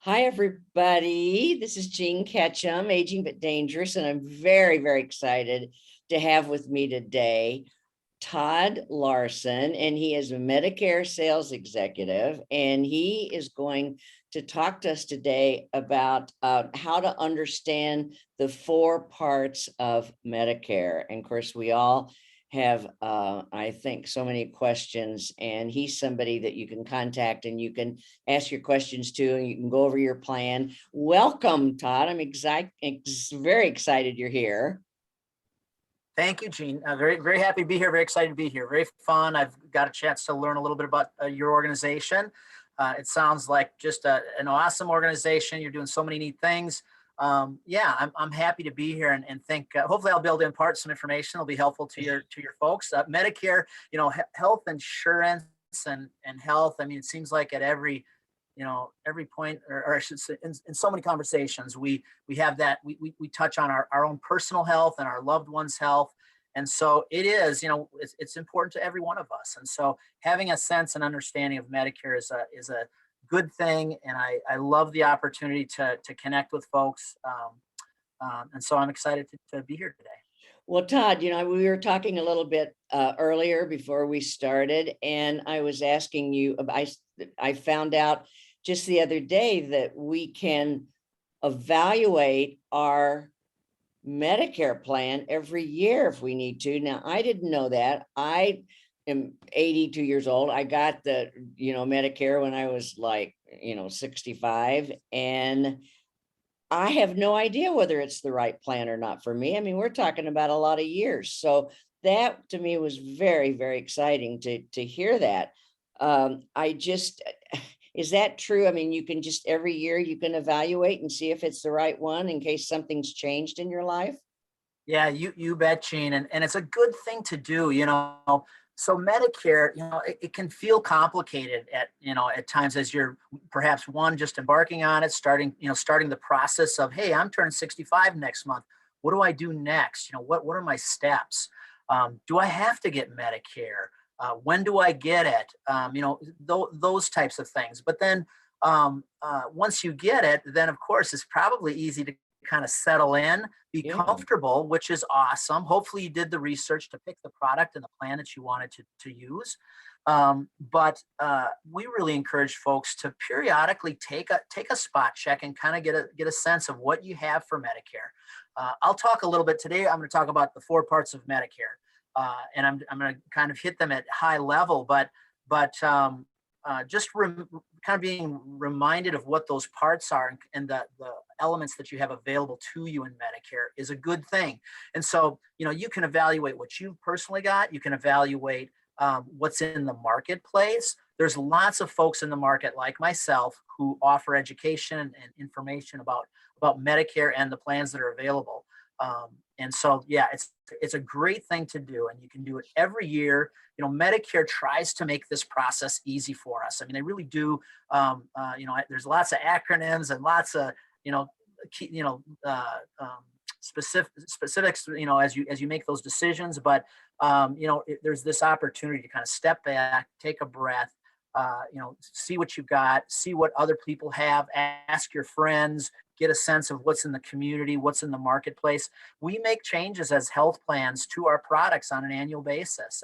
Hi, everybody. This is Jean Ketchum, Aging But Dangerous, and I'm very, very excited to have with me today Todd Larson, and he is a Medicare sales executive, and he is going to talk to us today about how to understand the four parts of Medicare. And of course, we all have, I think, so many questions, and he's somebody that you can contact and you can ask your questions to, and you can go over your plan. Welcome, Todd. I'm very excited you're here. Thank you, Jean. Very happy to be here. Very excited to be here. Very fun. I've got a chance to learn a little bit about your organization. It sounds like just an awesome organization. You're doing so many neat things. Yeah, I'm happy to be here and think hopefully I'll be able to impart some information that'll be helpful to your folks. Medicare, health insurance and health. I mean, it seems like at every point, or I should say, in so many conversations, we have that we touch on our own personal health and our loved ones' health. And so it is, it's important to every one of us. And so having a sense and understanding of Medicare is a good thing. And I love the opportunity to connect with folks. And so I'm excited to be here today. Well, Todd, we were talking a little bit earlier before we started, and I was asking you, I found out just the other day that we can evaluate our Medicare plan every year if we need to. Now, I didn't know that. I am 82 years old. I got the, Medicare when I was like, 65, and I have no idea whether it's the right plan or not for me. I mean, we're talking about a lot of years. So that to me was very, very exciting to hear that. Is that true? I mean, you can just every year you can evaluate and see if it's the right one in case something's changed in your life. Yeah, you bet, Gene. And it's a good thing to do, So Medicare, it can feel complicated at times as you're perhaps just embarking on it, starting the process of, hey, I'm turning 65 next month. What do I do next? What are my steps? Do I have to get Medicare? When do I get it? Those types of things. But then once you get it, then of course it's probably easy to kind of settle in, be comfortable, which is awesome. Hopefully you did the research to pick the product and the plan that you wanted to use. But we really encourage folks to periodically take a spot check and kind of get a sense of what you have for Medicare. I'll talk a little bit today. I'm going to talk about the four parts of Medicare. And I'm going to kind of hit them at high level, but just kind of being reminded of what those parts are and the elements that you have available to you in Medicare is a good thing. And so, you can evaluate what you've personally got. You can evaluate what's in the marketplace. There's lots of folks in the market like myself who offer education and information about Medicare and the plans that are available. And so, yeah, it's a great thing to do, and you can do it every year. Medicare tries to make this process easy for us. I mean, they really do. There's lots of acronyms and lots of specifics. As you make those decisions, but there's this opportunity to kind of step back, take a breath. See what you've got, see what other people have, ask your friends, get a sense of what's in the community, what's in the marketplace. We make changes as health plans to our products on an annual basis.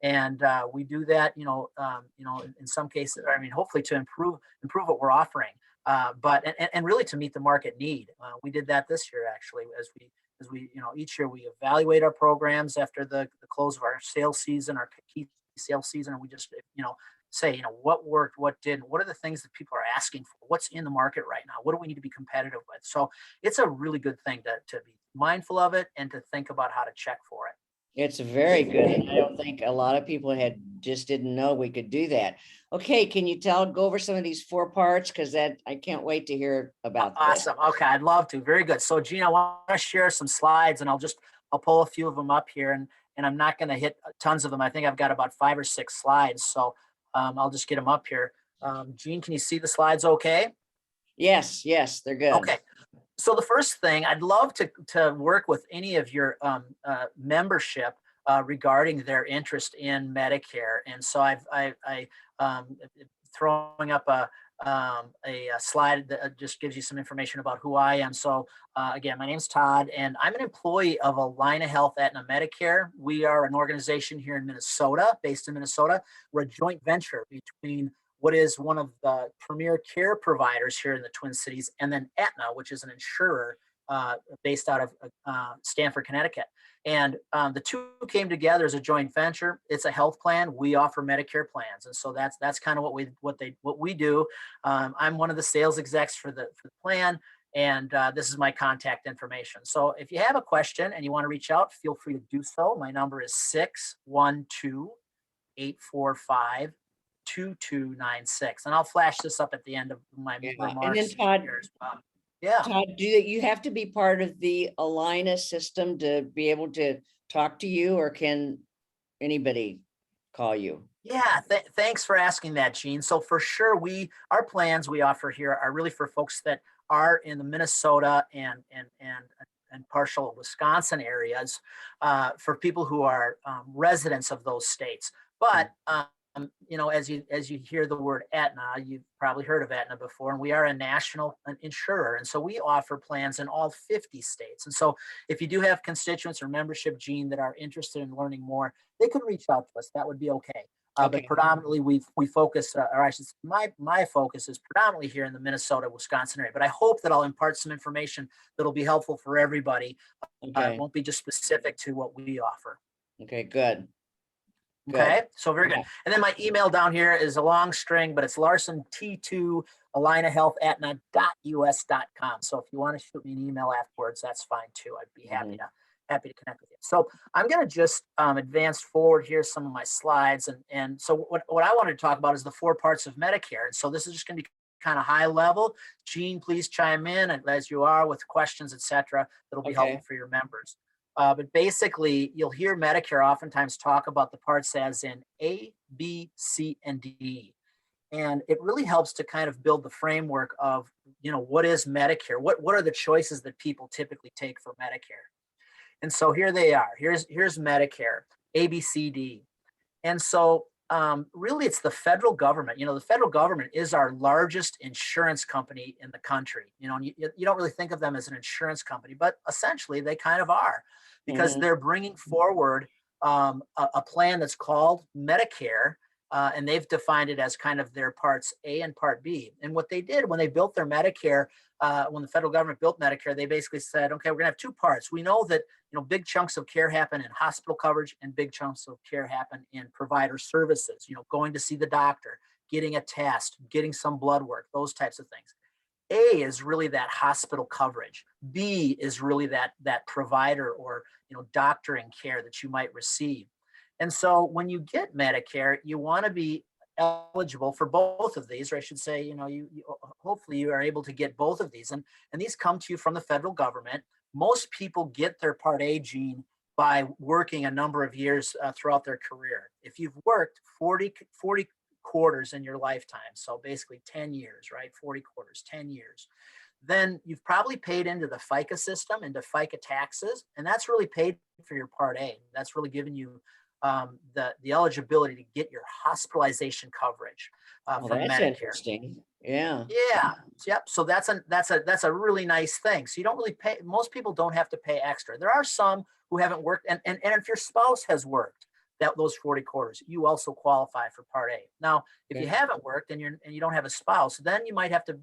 And we do that, in some cases, I mean, hopefully to improve what we're offering, but really to meet the market need. We did that this year, actually, as we each year we evaluate our programs after the close of our sales season, our key sales season, and we just, say, what worked, what didn't, what are the things that people are asking for, what's in the market right now, what do we need to be competitive with? So it's a really good thing to be mindful of it and to think about how to check for it. It's very good. And I don't think a lot of people just didn't know we could do that. Okay, can you go over some of these four parts? Because I can't wait to hear about this. Awesome. Okay, I'd love to. Very good. So, Gina, I want to share some slides, and I'll pull a few of them up here, and I'm not going to hit tons of them. I think I've got about 5 or 6 slides, so I'll just get them up here. Jean, can you see the slides okay? Yes, they're good. Okay. So the first thing, I'd love to work with any of your membership regarding their interest in Medicare. And so I throwing up a slide that just gives you some information about who I am. So again, my name's Todd, and I'm an employee of Allina Health Aetna Medicare. We are an organization here in Minnesota, based in Minnesota. We're a joint venture between what is one of the premier care providers here in the Twin Cities, and then Aetna, which is an insurer based out of Stamford, Connecticut. And the two came together as a joint venture. It's a health plan. We offer Medicare plans, and so that's kind of what we do. I'm one of the sales execs for the plan, and this is my contact information. So if you have a question and you want to reach out, feel free to do so. My number is 612-845-2296, and I'll flash this up at the end of my remarks. And then Todd, here as well. Yeah. Todd, do you have to be part of the Allina system to be able to talk to you, or can anybody call you? Yeah, thanks for asking that, Gene. So for sure, our plans we offer here are really for folks that are in the Minnesota and partial Wisconsin areas, for people who are residents of those states. But as you hear the word Aetna, you've probably heard of Aetna before, and we are a national insurer, and so we offer plans in all 50 states. And so if you do have constituents or membership, Gene, that are interested in learning more, they could reach out to us. That would be okay. But predominantly we focus, or I should say, my focus is predominantly here in the Minnesota, Wisconsin area. But I hope that I'll impart some information that'll be helpful for everybody. It won't be just specific to what we offer. Okay, good. Okay, so very good. And then my email down here is a long string, but it's LarsonT2AllinaHealthAetna.us.com. So if you want to shoot me an email afterwards, that's fine too. I'd be happy to connect with you. So I'm going to just advance forward here some of my slides, and so what I wanted to talk about is the 4 parts of Medicare. And so this is just going to be kind of high level. Gene, please chime in as you are with questions, etc. That'll be helpful for your members. But basically, you'll hear Medicare oftentimes talk about the parts as in A, B, C, and D. And it really helps to kind of build the framework of, what is Medicare? What are the choices that people typically take for Medicare? And so here they are. Here's Medicare, A, B, C, D. And so really it's the federal government. The federal government is our largest insurance company in the country. You don't really think of them as an insurance company, but essentially they kind of are, because they're bringing forward a plan that's called Medicare, and they've defined it as kind of their parts A and part B. And what they did when they built their Medicare, when the federal government built Medicare, they basically said, okay, we're gonna have 2 parts. We know that big chunks of care happen in hospital coverage, and big chunks of care happen in provider services, going to see the doctor, getting a test, getting some blood work, those types of things. A is really that hospital coverage. B is really that provider or doctoring care that you might receive. And so when you get Medicare, you want to be eligible for both of these, or I should say, you hopefully you are able to get both of these, and these come to you from the federal government. Most people get their Part A, Gene, by working a number of years throughout their career. If you've worked 40 quarters in your lifetime, so basically 10 years, right? 40 quarters, 10 years, then you've probably paid into the FICA system, into FICA taxes, and that's really paid for your Part A. That's really given you the eligibility to get your hospitalization coverage from That's Medicare. Interesting. Yeah. Yep. So that's a really nice thing. So you don't really pay. Most people don't have to pay extra. There are some who haven't worked, and if your spouse has worked those 40 quarters, you also qualify for Part A. Now, if you haven't worked and you don't have a spouse, then you might have to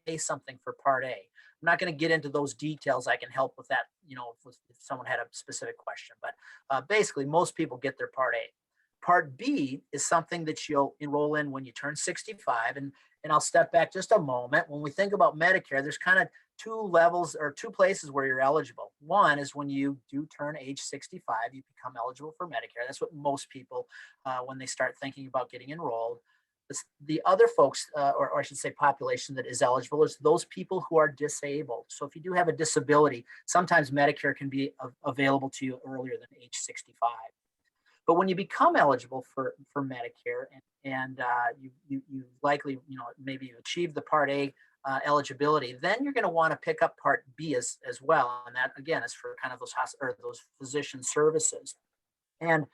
pay something for Part A. I'm not going to get into those details. I can help with that, if someone had a specific question. But basically, most people get their Part A. Part B is something that you'll enroll in when you turn 65. And I'll step back just a moment. When we think about Medicare, there's kind of 2 levels or 2 places where you're eligible. One is when you do turn age 65, you become eligible for Medicare. That's what most people, when they start thinking about getting enrolled. The other folks, or I should say population that is eligible, is those people who are disabled. So if you do have a disability, sometimes Medicare can be available to you earlier than age 65. But when you become eligible for Medicare and you likely, maybe you achieve the Part A eligibility, then you're going to want to pick up Part B as well. And that, again, is for kind of those physician services. And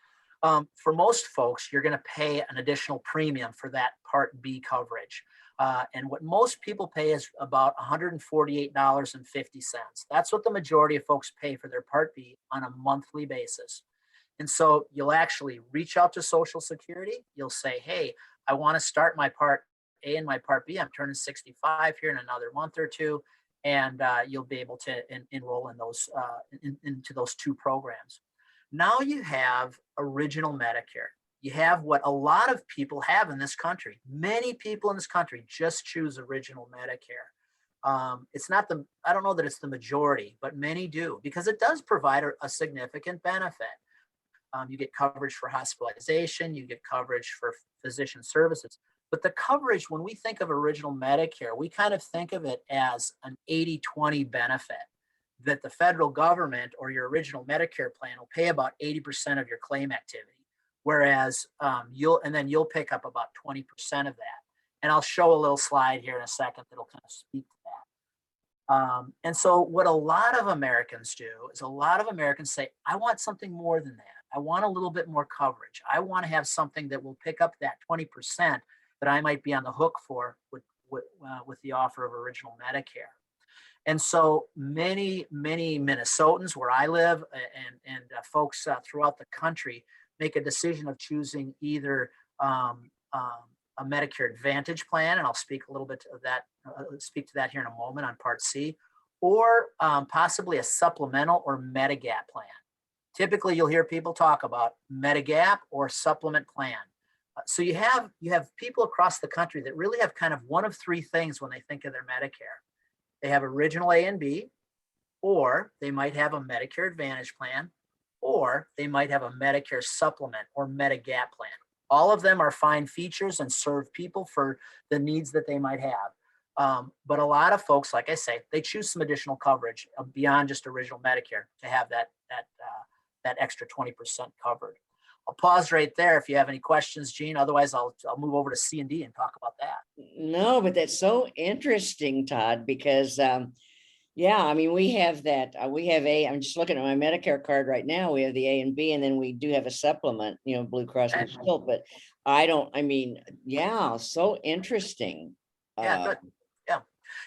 for most folks, you're going to pay an additional premium for that Part B coverage. And what most people pay is about $148.50. That's what the majority of folks pay for their Part B on a monthly basis. And so you'll actually reach out to Social Security. You'll say, hey, I want to start my Part A and my Part B. I'm turning 65 here in another month or two. And you'll be able to enroll in those into those two programs. Now you have Original Medicare. You have what a lot of people have in this country. Many people in this country just choose Original Medicare. It's not I don't know that it's the majority, but many do, because it does provide a significant benefit. You get coverage for hospitalization, you get coverage for physician services. But the coverage, when we think of Original Medicare, we kind of think of it as an 80-20 benefit, that the federal government or your Original Medicare plan will pay about 80% of your claim activity. Whereas you'll pick up about 20% of that. And I'll show a little slide here in a second that'll kind of speak to that. And so what a lot of Americans do is say, I want something more than that. I want a little bit more coverage. I want to have something that will pick up that 20% that I might be on the hook for with the offer of Original Medicare. And so many Minnesotans where I live and folks throughout the country make a decision of choosing either a Medicare Advantage plan, and I'll speak a little bit of that, speak to that here in a moment on Part C, or possibly a supplemental or Medigap plan. Typically, you'll hear people talk about Medigap or supplement plan. So you have people across the country that really have kind of one of three things when they think of their Medicare. They have Original A and B, or they might have a Medicare Advantage plan, or they might have a Medicare supplement or Medigap plan. All of them are fine features and serve people for the needs that they might have. But a lot of folks, like I say, they choose some additional coverage beyond just Original Medicare to have that extra 20% covered. I'll pause right there if you have any questions, Gene. Otherwise, I'll move over to C and D and talk about that. No, but that's so interesting, Todd, because yeah, I mean, we have that. We have I'm just looking at my Medicare card right now. We have the A and B, and then we do have a supplement, Blue Cross Blue Shield. But yeah, so interesting. Yeah, good.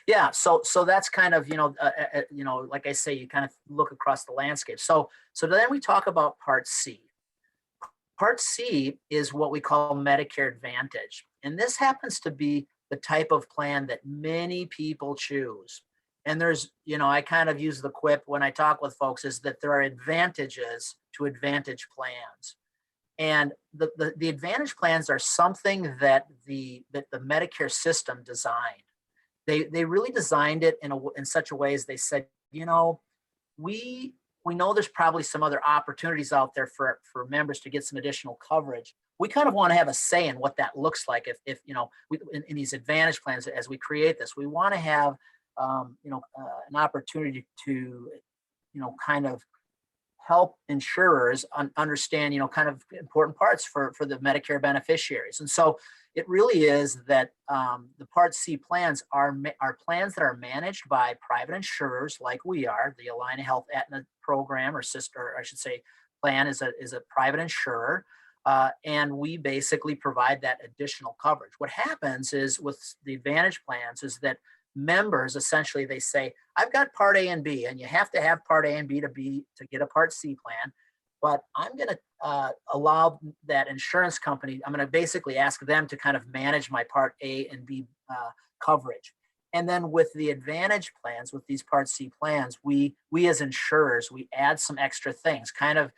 Yeah. So that's kind of, like I say, you kind of look across the landscape. So then we talk about Part C. Part C is what we call Medicare Advantage. And this happens to be the type of plan that many people choose. And there's, I kind of use the quip when I talk with folks is that there are advantages to Advantage plans. And the Advantage plans are something that the Medicare system designed. They really designed it in such a way as they said, we know there's probably some other opportunities out there for members to get some additional coverage. We kind of want to have a say in what that looks like. If in these Advantage plans, as we create this, we want to have an opportunity to kind of help insurers understand kind of important parts for the Medicare beneficiaries. And so it really is that the Part C plans are plans that are managed by private insurers like we are. The Allina Health Aetna program or I should say plan is a private insurer. And we basically provide that additional coverage. What happens is with the Advantage plans is that members, essentially, they say, I've got Part A and B, and you have to have Part A and B to get a Part C plan. But I'm going to allow that insurance company, I'm going to basically ask them to kind of manage my Part A and B coverage. And then with the Advantage plans, with these Part C plans, we as insurers, we add some extra things, kind of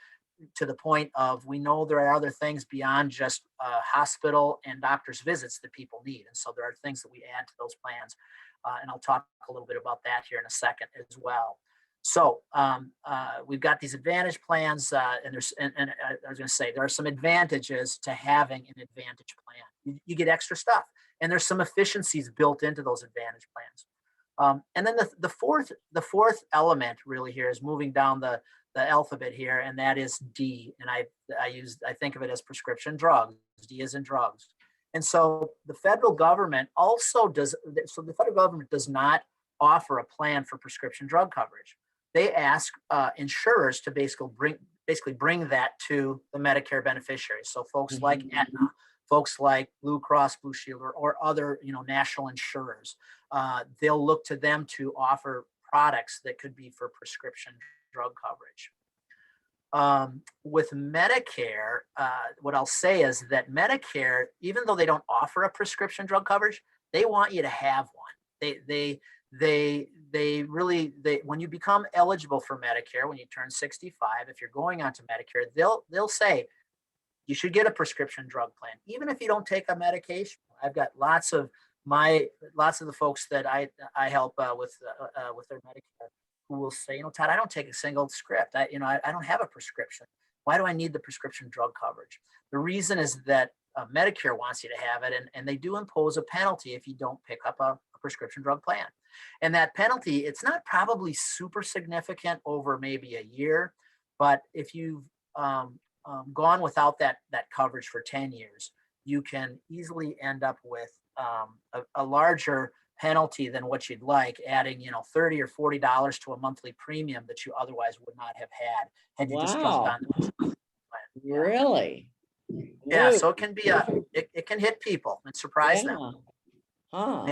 to the point of we know there are other things beyond just hospital and doctor's visits that people need. And so there are things that we add to those plans. And I'll talk a little bit about that here in a second as well. So we've got these Advantage plans, and I was going to say there are some advantages to having an Advantage plan. You get extra stuff, and there's some efficiencies built into those Advantage plans. And then the fourth element really here is moving down the alphabet here, and that is D. And I think of it as prescription drugs. D is in drugs. And so the federal government also does. So the federal government does not offer a plan for prescription drug coverage. They ask insurers to basically bring that to the Medicare beneficiaries. So folks like Aetna, folks like Blue Cross Blue Shield or other, national insurers. They'll look to them to offer products that could be for prescription drug coverage. With Medicare, what I'll say is that Medicare, even though they don't offer a prescription drug coverage, they want you to have one. When you become eligible for Medicare, when you turn 65, if you're going on to Medicare, they'll say you should get a prescription drug plan, even if you don't take a medication. I've got lots of the folks that I help with their Medicare who will say, Todd, I don't take a single script. I don't have a prescription. Why do I need the prescription drug coverage? The reason is that Medicare wants you to have it, and they do impose a penalty if you don't pick up a prescription drug plan. And that penalty, it's not probably super significant over maybe a year, but if you've gone without that coverage for 10 years, you can easily end up with a larger penalty than what you'd like, adding $30 or $40 to a monthly premium that you otherwise would not have had you just jumped on the plan. Yeah. Really? Yeah, Whoa. so it can be it can hit people and surprise them. Huh.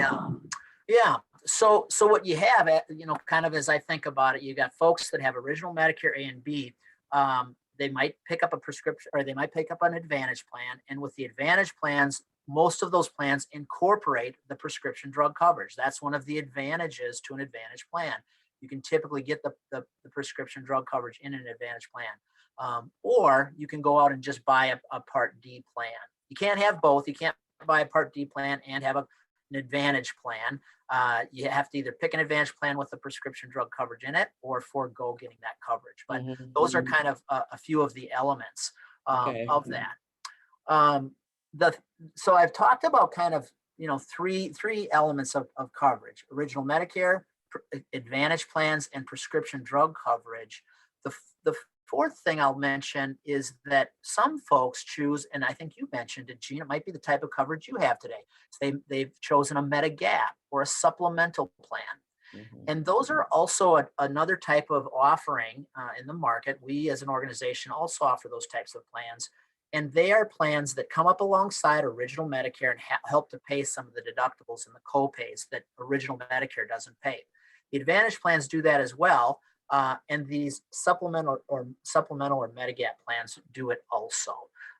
Yeah. So what you have, kind of as I think about it, you got folks that have original Medicare A and B. They might pick up a prescription, or they might pick up an Advantage plan. And with the Advantage plans, most of those plans incorporate the prescription drug coverage. That's one of the advantages to an Advantage plan. You can typically get the prescription drug coverage in an Advantage plan. Or you can go out and just buy a Part D plan. You can't have both. You can't buy a Part D plan and have an Advantage plan. You have to either pick an Advantage plan with the prescription drug coverage in it or forego getting that coverage. But those are kind of a few of the elements of that. So I've talked about kind of, three elements of coverage: original Medicare, Advantage plans, and prescription drug coverage. The fourth thing I'll mention is that some folks choose, and I think you mentioned it, Gene, it might be the type of coverage you have today. So they've chosen a Medigap or a supplemental plan. And those are also another type of offering in the market. We as an organization also offer those types of plans. And they are plans that come up alongside original Medicare and help to pay some of the deductibles and the co-pays that original Medicare doesn't pay. The Advantage plans do that as well. And these supplemental or Medigap plans do it also.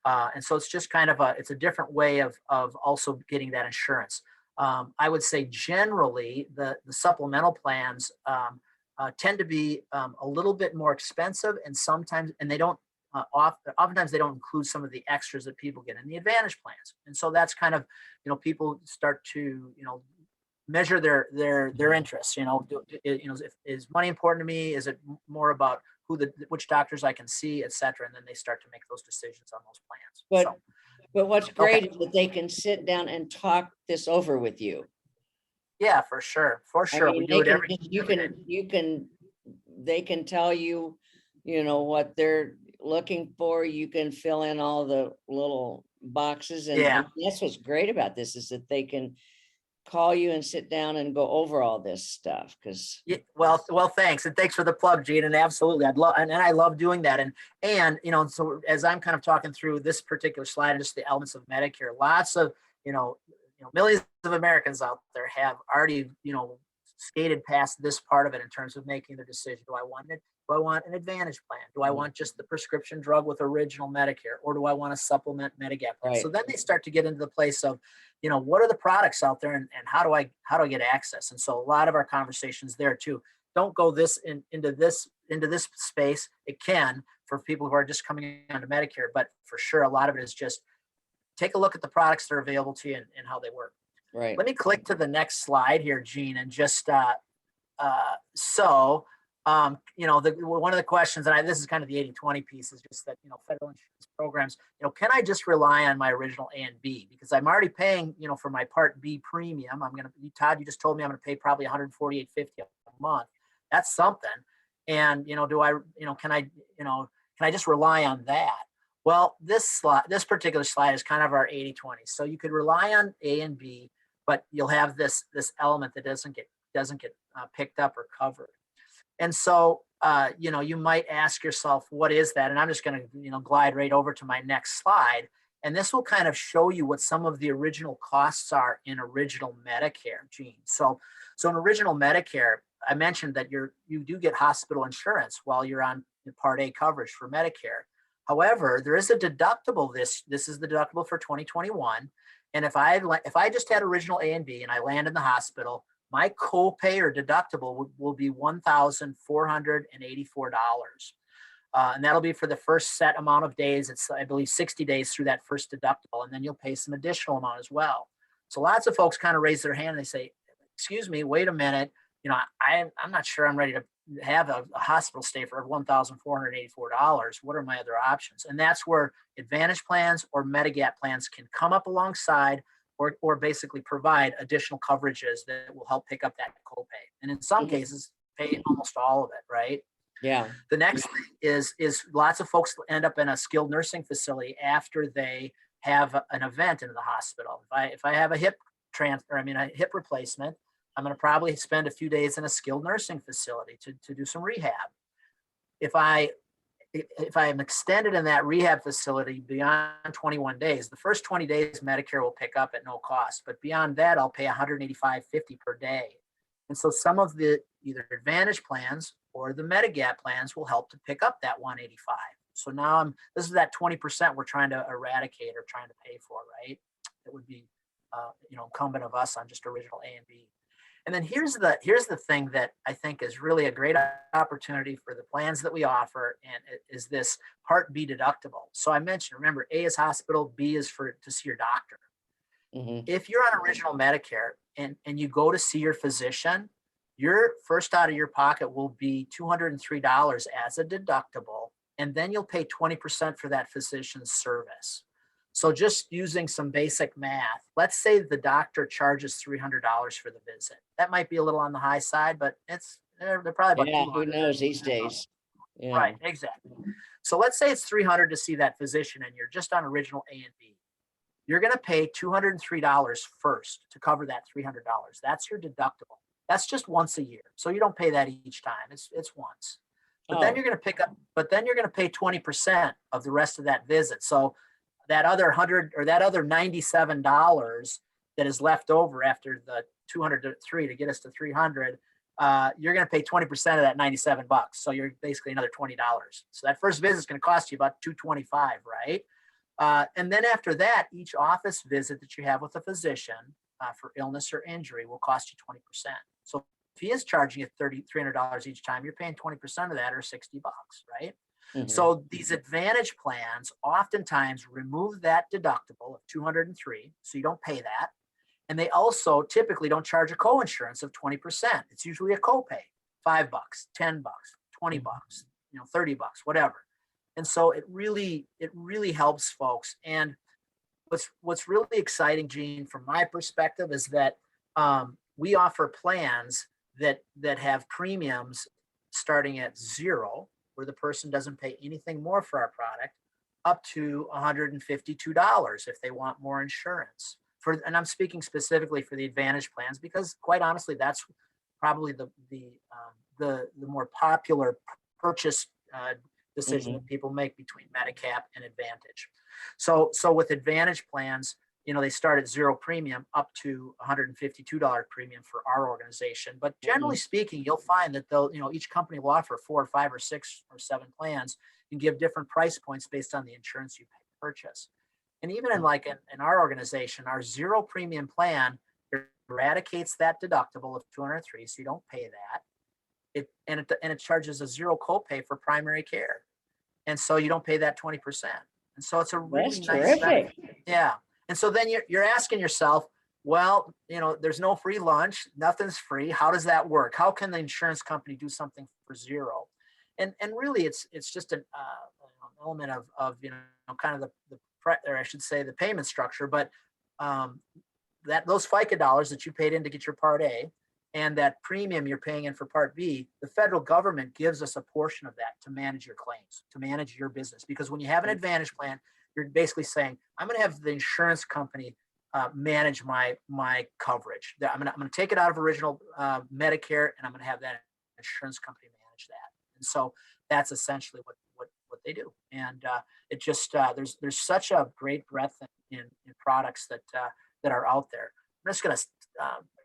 And so it's just kind of it's a different way of also getting that insurance. I would say generally the supplemental plans tend to be a little bit more expensive, and they don't oftentimes they don't include some of the extras that people get in the Advantage plans. And so that's kind of, people start to, measure their interests. Is money important to me? Is it more about which doctors I can see, et cetera? And then they start to make those decisions on those plans. But what's great is that they can sit down and talk this over with you. Yeah, for sure. We do it every. They can tell you, what they're looking for. You can fill in all the little boxes, and that's what's great about this, is that they can call you and sit down and go over all this stuff. Well, thanks. And thanks for the plug, Gene. And absolutely. I love doing that. And, so as I'm kind of talking through this particular slide and just the elements of Medicare, lots of, millions of Americans out there have already, skated past this part of it in terms of making their decision. Do I want an Advantage plan? Do I want just the prescription drug with original Medicare? Or do I want to supplement Medigap plan? Right. So then they start to get into the place of, what are the products out there, and how do I get access? And so a lot of our conversations there too. Don't go into this space. It can for people who are just coming onto Medicare, but for sure a lot of it is just take a look at the products that are available to you and how they work. Right. Let me click to the next slide here, Gene, and just one of the questions, and this is kind of the 80-20 piece, is just that, federal insurance programs, can I just rely on my original A and B? Because I'm already paying, for my Part B premium. Todd, you just told me I'm going to pay probably $148.50 a month. That's something. And, can I just rely on that? Well, this particular slide is kind of our 80-20. So you could rely on A and B, but you'll have this element that doesn't get picked up or covered. And so, you might ask yourself, what is that? And I'm just going to, glide right over to my next slide. And this will kind of show you what some of the original costs are in original Medicare, Gene. So in original Medicare, I mentioned that you do get hospital insurance while you're on Part A coverage for Medicare. However, there is a deductible. This is the deductible for 2021. And if I just had original A and B and I land in the hospital, my copay or deductible will be $1,484. And that'll be for the first set amount of days. It's, I believe, 60 days through that first deductible. And then you'll pay some additional amount as well. So lots of folks kind of raise their hand and they say, excuse me, wait a minute. I'm not sure I'm ready to have a hospital stay for $1,484. What are my other options? And that's where Advantage plans or Medigap plans can come up alongside or basically provide additional coverages that will help pick up that copay. And in some cases, pay almost all of it, right? Yeah. The next thing is lots of folks end up in a skilled nursing facility after they have an event in the hospital. If I have a hip replacement, I'm going to probably spend a few days in a skilled nursing facility to do some rehab. If I am extended in that rehab facility beyond 21 days, the first 20 days Medicare will pick up at no cost, but beyond that, I'll pay $185.50 per day. And so some of the either Advantage plans or the Medigap plans will help to pick up that 185. So now this is that 20% we're trying to eradicate or trying to pay for, right? It would be incumbent of us on just original A and B. And then here's the thing that I think is really a great opportunity for the plans that we offer, and it is this Part B deductible. So I mentioned, remember, A is hospital, B is to see your doctor. If you're on original Medicare and you go to see your physician, your first out of your pocket will be $203 as a deductible, and then you'll pay 20% for that physician's service. So just using some basic math, let's say the doctor charges $300 for the visit. That might be a little on the high side, but they're probably about $200. Who knows these days? Yeah. Right, exactly. So let's say it's $300 to see that physician and you're just on original A and B. You're going to pay $203 first to cover that $300. That's your deductible. That's just once a year. So you don't pay that each time. It's once. But then you're going to pay 20% of the rest of that visit. So that other $100 or that other $97 that is left over after the 203 to get us to 300, you're going to pay 20% of that $97. So you're basically another $20. So that first visit is going to cost you about $225, right? And then after that, each office visit that you have with a physician for illness or injury will cost you 20%. So if he is charging you $300 each time, you're paying 20% of that or $60, right? So these Advantage plans oftentimes remove that deductible of 203, so you don't pay that. And they also typically don't charge a co-insurance of 20%. It's usually a copay, $5, $10, $20, $30, whatever. And so it really helps folks. And what's really exciting, Gene, from my perspective, is that we offer plans that have premiums starting at $0, where the person doesn't pay anything more for our product, up to $152 if they want more insurance. And I'm speaking specifically for the Advantage plans because, quite honestly, that's probably the more popular purchase decision that people make between Medigap and Advantage. So with Advantage plans, they start at $0 premium up to $152 premium for our organization. But generally speaking, you'll find that each company will offer 4 or 5 or 6 or 7 plans and give different price points based on the insurance you purchase. And even in our organization, our $0 premium plan eradicates that deductible of $203, so you don't pay that. It charges a $0 copay for primary care, and so you don't pay that 20%. And so it's a really nice benefit. Yeah. And so then you're asking yourself, well, there's no free lunch, nothing's free. How does that work? How can the insurance company do something for $0? And really, it's just an element of kind of the payment structure. But those FICA dollars that you paid in to get your Part A and that premium you're paying in for Part B, the federal government gives us a portion of that to manage your claims, to manage your business. Because when you have an Advantage plan, you're basically saying, I'm going to have the insurance company manage my coverage. I'm going to take it out of original Medicare, and I'm going to have that insurance company manage that. And so that's essentially what they do. And it just there's such a great breadth in products that are out there. I'm just going to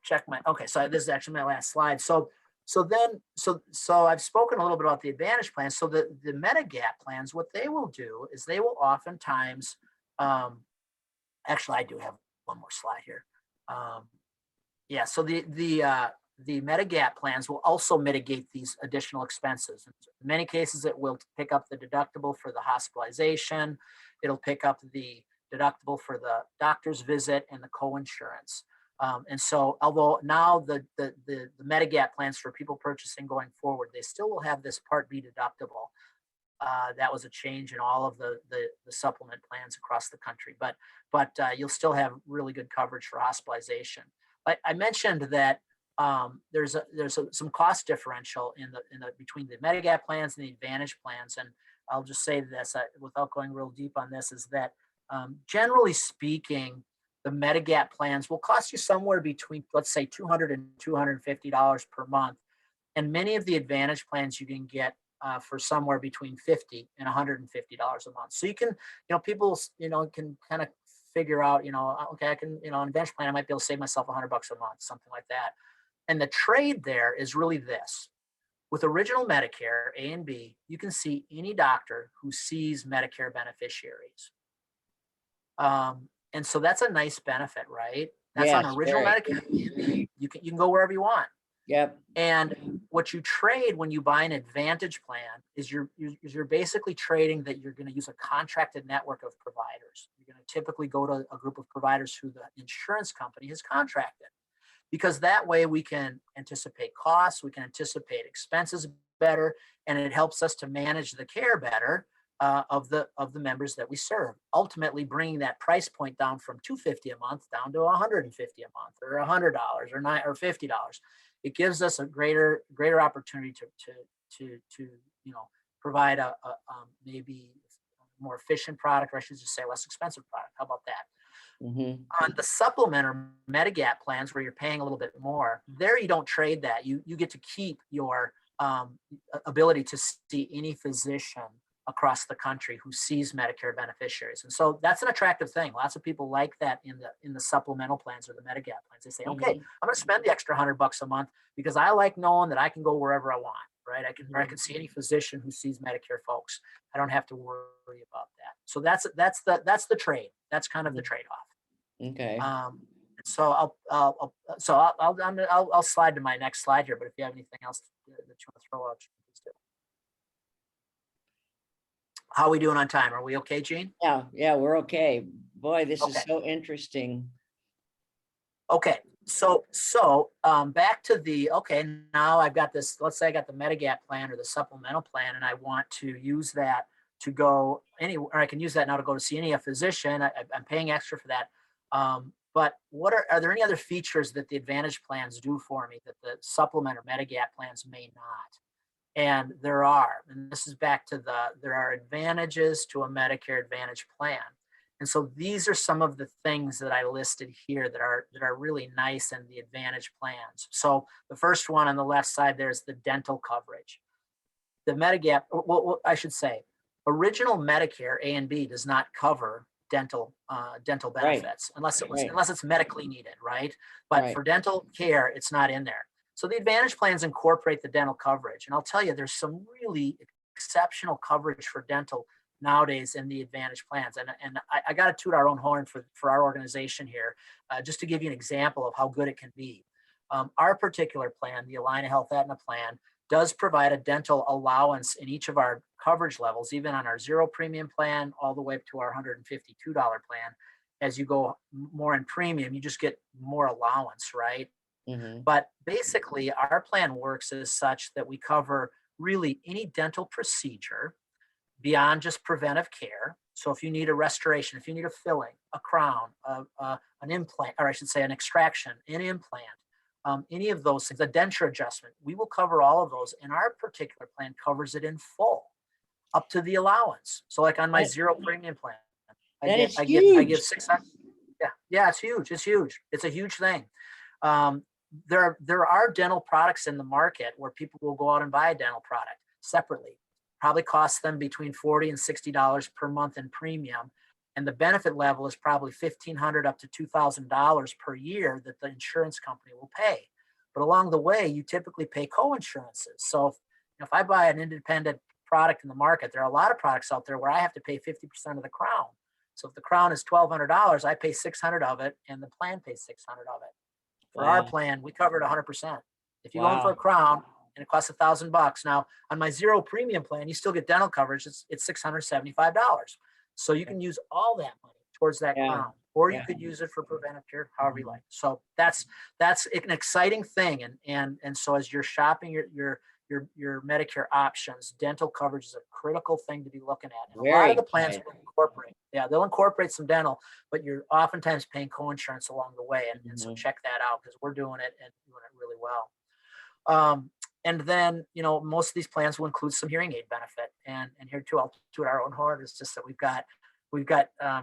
check my, okay, so this is actually my last slide. So I've spoken a little bit about the Advantage plans. So the Medigap plans, what they will do is they will oftentimes, actually I do have one more slide here. Yeah, so the Medigap plans will also mitigate these additional expenses. In many cases, it will pick up the deductible for the hospitalization. It'll pick up the deductible for the doctor's visit and the co-insurance. And so, although now the Medigap plans for people purchasing going forward, they still will have this Part B deductible. That was a change in all of the supplement plans across the country, but you'll still have really good coverage for hospitalization. I mentioned that there's some cost differential in the between the Medigap plans and the Advantage plans, and I'll just say this without going real deep on this, is that generally speaking, the Medigap plans will cost you somewhere between, let's say, $200 and $250 per month, and many of the Advantage plans you can get for somewhere between $50 and $150 a month. So you can, people, can kind of figure out, okay, I can, on Advantage plan, I might be able to save myself $100 a month, something like that. And the trade there is really this. With original Medicare, A and B, you can see any doctor who sees Medicare beneficiaries. And so that's a nice benefit, right? That's on original Medicare. You can go wherever you want. Yep. And what you trade when you buy an Advantage plan is you're basically trading that you're going to use a contracted network of providers. You're going to typically go to a group of providers who the insurance company has contracted, because that way we can anticipate costs, we can anticipate expenses better, and it helps us to manage the care better of the members that we serve. Ultimately, bringing that price point down from $250 a month down to $150 a month, or $100 or $50. It gives us a greater opportunity to provide a maybe more efficient product, or I should just say less expensive product. How about that? Mm-hmm. On the supplement or Medigap plans, where you're paying a little bit more, there you don't trade that. You get to keep your ability to see any physician across the country who sees Medicare beneficiaries, and so that's an attractive thing. Lots of people like that in the supplemental plans or the Medigap plans. They say, okay, I'm going to spend the extra $100 a month because I like knowing that I can go wherever I want. Right? I can see any physician who sees Medicare folks. I don't have to worry about that. So that's the trade. That's kind of the trade-off. Okay. So I'll slide to my next slide here. But if you have anything else that you want to throw out, please do. How are we doing on time? Are we okay, Gene? Yeah, we're okay. Boy, this is so interesting. Okay. So back to now I've got this, let's say I got the Medigap plan or the supplemental plan, and I want to use that to go anywhere, or I can use that now to go to see any physician. I'm paying extra for that. But are there any other features that the Advantage plans do for me that the supplement or Medigap plans may not? And there are, and this is back to there are advantages to a Medicare Advantage plan. And so these are some of the things that I listed here that are really nice in the Advantage plans. So the first one on the left side there is the dental coverage. The Medigap, well, I should say, original Medicare A and B does not cover dental benefits unless it's medically needed, right? But for dental care, it's not in there. So the Advantage plans incorporate the dental coverage, and I'll tell you, there's some really exceptional coverage for dental nowadays in the Advantage plans. And I got to toot our own horn for our organization here, just to give you an example of how good it can be. Our particular plan, the Allina Health Aetna plan, does provide a dental allowance in each of our coverage levels, even on our zero premium plan, all the way up to our $152 plan. As you go more in premium, you just get more allowance, right? Mm-hmm. But basically, our plan works as such that we cover really any dental procedure beyond just preventive care. So if you need a restoration, if you need a filling, a crown, an implant, or I should say an extraction, an implant, any of those things, a denture adjustment, we will cover all of those. And our particular plan covers it in full, up to the allowance. So like on my zero premium plan, I give 600. Yeah, it's huge. It's huge. It's a huge thing. There are dental products in the market where people will go out and buy a dental product separately. probably costs them between $40 and $60 per month in premium. And the benefit level is probably $1,500 up to $2,000 per year that the insurance company will pay. But along the way, you typically pay co-insurances. So if I buy an independent product in the market, there are a lot of products out there where I have to pay 50% of the crown. So if the crown is $1,200, I pay 600 of it, and the plan pays 600 of it. For our Wow. plan, we cover it 100%. If you go in for a Wow. crown and it costs $1,000, now on my zero premium plan, you still get dental coverage. It's $675. So you can use all that money towards that Yeah. crown, or you Yeah. could use it for preventive care, however you like. So that's an exciting thing. And so as you're shopping your Medicare options, dental coverage is a critical thing to be looking at. And a lot Very of the plans exciting. will incorporate, they'll incorporate some dental, but you're oftentimes paying co-insurance along the way. And so Mhm. check that out, because we're doing it and doing it really well. And then, most of these plans will include some hearing aid benefit. And here too, I'll toot our own horn. It's just that we've got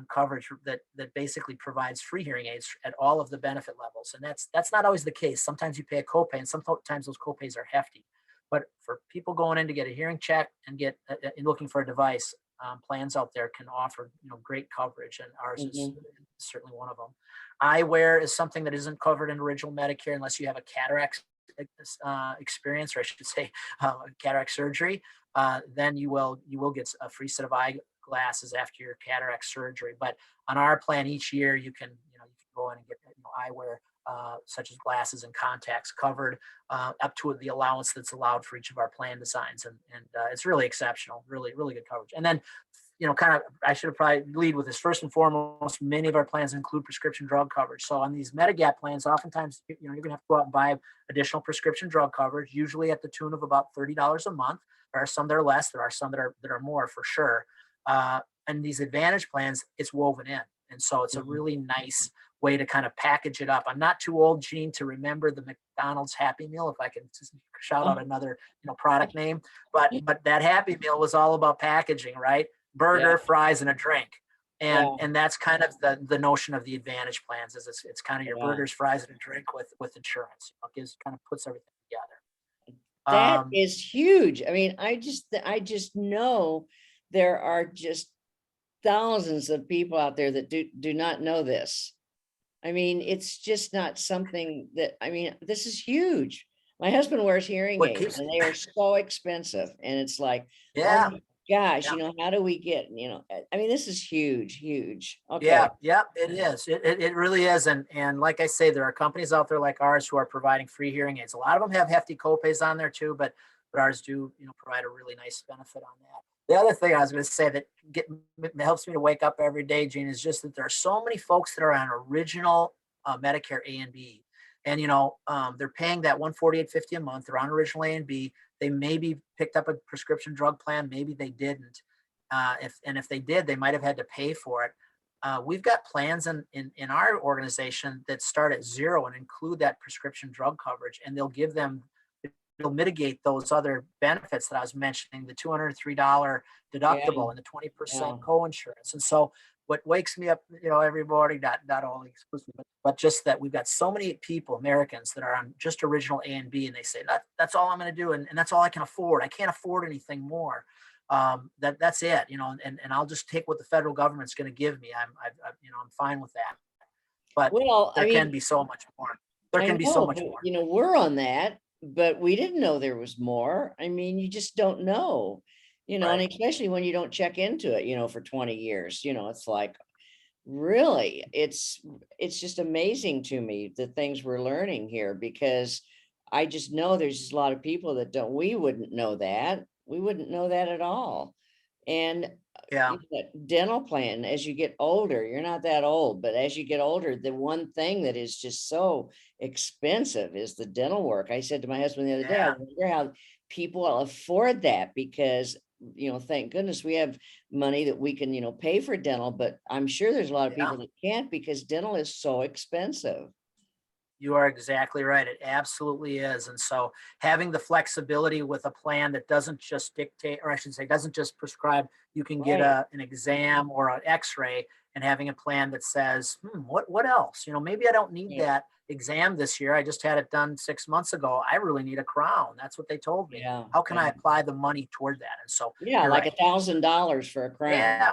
coverage that basically provides free hearing aids at all of the benefit levels. And that's not always the case. Sometimes you pay a copay, and sometimes those copays are hefty. But for people going in to get a hearing check and looking for a device, plans out there can offer great coverage, and ours is Mhm. certainly one of them. Eyewear is something that isn't covered in original Medicare unless you have a cataract experience, or I should say, cataract surgery. Then you will get a free set of eyeglasses after your cataract surgery. But on our plan, each year you can go in and get eyewear, such as glasses and contacts covered, up to the allowance that's allowed for each of our plan designs. And it's really exceptional, really, really good coverage. And then, I should have probably lead with this. First and foremost, many of our plans include prescription drug coverage. So on these Medigap plans, oftentimes, you're going to have to go out and buy additional prescription drug coverage, usually at the tune of about $30 a month. There are some that are less. There are some that are more, for sure. And these Advantage plans, it's woven in. And so it's a Mhm. really nice way to kind of package it up. I'm not too old, Gene, to remember the McDonald's Happy Meal, if I can just shout out another product name. But that Happy Meal was all about packaging, right? Yeah. Burger, fries, and a drink. And Yeah. and that's kind of the notion of the Advantage plans, is it's kind of your Yeah. burgers, fries, and a drink with insurance. Kind of puts everything together. That Um, is huge. I mean, I just know there are just thousands of people out there that do not know this. I mean, it's just not something that, I mean, this is huge. My husband wears hearing what aids keeps and they are so expensive. And it's like, oh Yeah, my gosh, yeah. how do we get, I mean, this is huge, huge. Yeah, Okay. yeah, it is. It really is. And like I say, there are companies out there like ours who are providing free hearing aids. A lot of them have hefty copays on there too, but ours do, provide a really nice benefit on that. The other thing I was going to say that helps me to wake up every day, Gene, is just that there are so many folks that are on original Medicare A and B, and they're paying that 148.50 a month. They're on original A and B. They maybe picked up a prescription drug plan, maybe they didn't. If they did, they might have had to pay for it. We've got plans in our organization that start at zero and include that prescription drug coverage, and it'll mitigate those other benefits that I was mentioning, the $203 Yeah. deductible and the 20% Yeah. co-insurance. And so what wakes me up, every morning, not only exclusively, but just that we've got so many people, Americans, that are on just original A and B, and they say that's all I'm going to do, and that's all I can afford. I can't afford anything more. That's it, and I'll just take what the federal government's going to give me. I'm fine with that. But Well, I there can mean, be so much more. There I can be so know, much but more. we're on that, but we didn't know there was more. I mean, you just don't know, and Right. especially when you don't check into it, for 20 years, it's like, really, it's just amazing to me the things we're learning here, because I just know there's just a lot of people that don't, we wouldn't know that. We wouldn't know that at all. And Yeah. that dental plan, as you get older, you're not that old, but as you get older, the one thing that is just so expensive is the dental work. I said to my husband the other day, I Yeah. wonder how people afford that, because thank goodness we have money that we can, pay for dental, but I'm sure there's a lot of Yeah. people that can't, because dental is so expensive. You are exactly right. It absolutely is. And so having the flexibility with a plan that doesn't just dictate, or I should say, doesn't just prescribe you can get Right. an exam or an x-ray, and having a plan that says, what else? Maybe I don't need Yeah. that. exam this year. I just had it done 6 months ago. I really need a crown. That's what they told me. Yeah. How can I Yeah. apply the money toward that? And so Yeah, you're like right. $1,000 for a crown. Yeah.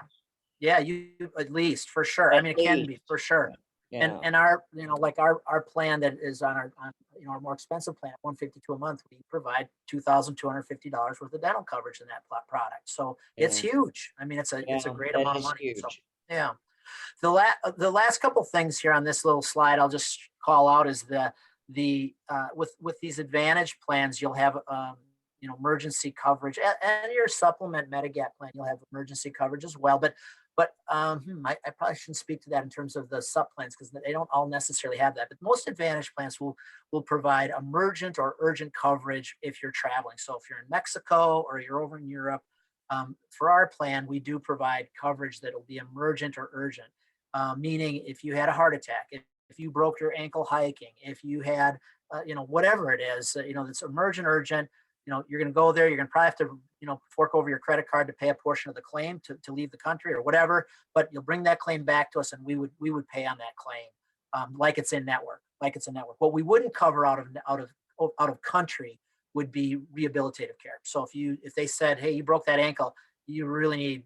Yeah, you at least for sure. I At mean, it can least. be for sure. Yeah. And our, like our plan that is on our more expensive plan, 152 a month, we provide $2,250 worth of dental coverage in that product. So it's Yeah. huge. I mean, it's a Yeah. great That amount of is money. So huge. yeah. The last couple things here on this little slide I'll just call out is with these advantage plans, you'll have emergency coverage, and your supplement Medigap plan, you'll have emergency coverage as well. I probably shouldn't speak to that in terms of the sub plans, because they don't all necessarily have that. But most advantage plans will provide emergent or urgent coverage if you're traveling. So if you're in Mexico or you're over in Europe, for our plan, we do provide coverage that will be emergent or urgent, meaning if you had a heart attack, if you broke your ankle hiking, if you had, whatever it is, that's emergent, urgent, you're going to go there. You're going to probably have to, fork over your credit card to pay a portion of the claim to leave the country or whatever. But you'll bring that claim back to us, and we would pay on that claim, like it's in network, What we wouldn't cover out of country would be rehabilitative care. So if they said, hey, you broke that ankle, you really need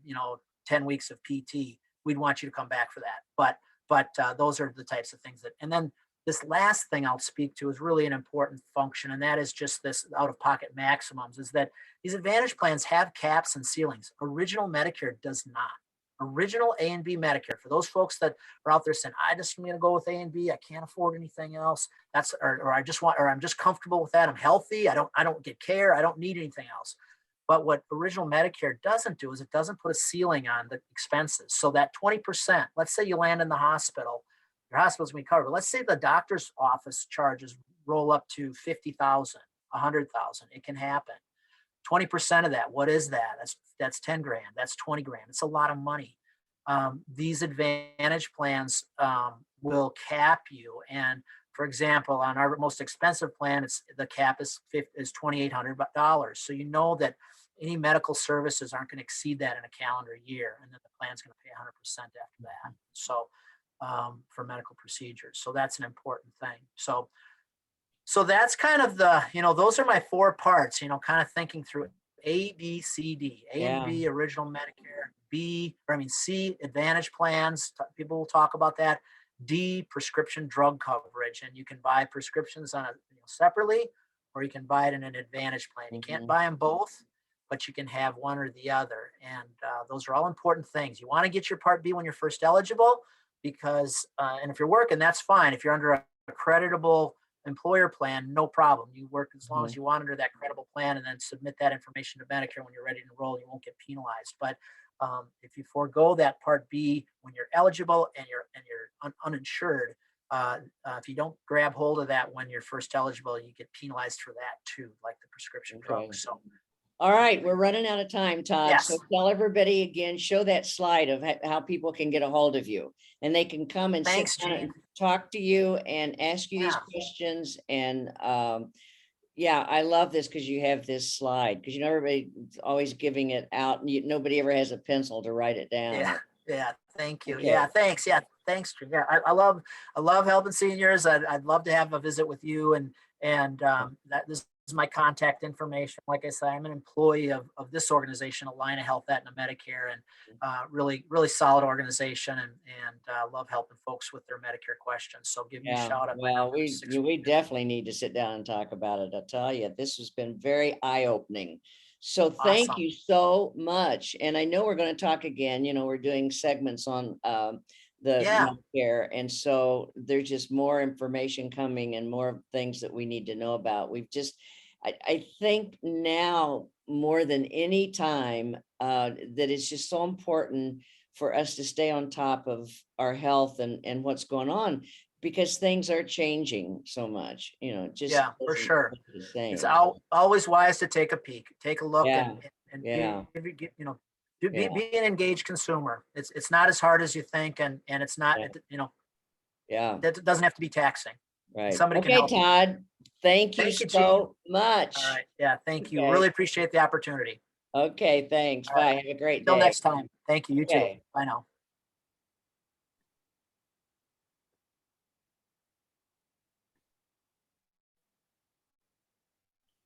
10 weeks of PT, we'd want you to come back for that. But those are the types of things and then this last thing I'll speak to is really an important function, and that is just this out-of-pocket maximums, is that these advantage plans have caps and ceilings. Original Medicare does not. Original A and B Medicare, for those folks that are out there saying, I'm going to go with A and B, I can't afford anything else, or I'm just comfortable with that, I'm healthy, I don't get care, I don't need anything else. But what original Medicare doesn't do is it doesn't put a ceiling on the expenses. So that 20%, let's say you land in the hospital, your hospital's going to be covered. But let's say the doctor's office charges roll up to 50,000, 100,000. It can happen. 20% of that, what is that? That's 10 grand. That's 20 grand. It's a lot of money. These advantage plans will cap you. And for example, on our most expensive plan, the cap is $2,800. So you know that any medical services aren't going to exceed that in a calendar year, and then the plan's going to pay 100% after that. So for medical procedures. So that's an important thing. So that's kind of those are my 4 parts, kind of thinking through A, B, C, D. A and B, original Medicare. C, advantage plans. People will talk about that. D, prescription drug coverage. And you can buy prescriptions on separately, or you can buy it in an advantage plan. You can't buy them both, but you can have one or the other. And those are all important things. You want to get your Part B when you're first eligible, because, and if you're working, that's fine. If you're under a creditable employer plan, no problem. You work as long as you want under that credible plan, and then submit that information to Medicare when you're ready to enroll. You won't get penalized. But if you forego that Part B when you're eligible and you're uninsured, if you don't grab hold of that when you're first eligible, you get penalized for that too, like the prescription drugs. So. All right, we're running out of time, Todd. Yes. So tell everybody again, show that slide of how people can get a hold of you, and they can come and sit down and talk to you and ask you these questions. And yeah, I love this because you have this slide, because everybody's always giving it out, and nobody ever has a pencil to write it down. Yeah. Thank you. Okay. Yeah. Thanks. Yeah. Thanks. Yeah. I love helping seniors. I'd love to have a visit with you, and that this is my contact information. Like I said, I'm an employee of this organization, Align Health, Aetna Medicare, and really solid organization, and love helping folks with their Medicare questions. So give me a shout out. Well, we definitely need to sit down and talk about it. I'll tell you, this has been very eye-opening. So thank you so much. And I know we're going to talk again. We're doing segments on the Medicare, and so there's just more information coming and more things that we need to know about. I think now more than any time that it's just so important for us to stay on top of our health and what's going on, because things are changing so much, for sure. It's always wise to take a peek, take a look, and be an engaged consumer. It's not as hard as you think, and it's not, that doesn't have to be taxing. Right. Somebody can help Todd. You. Thank you so much. All right. Yeah. Thank you. Really appreciate the opportunity. Okay. Thanks. Bye. Have a great day. Till next time. Thank you. You too. Bye now.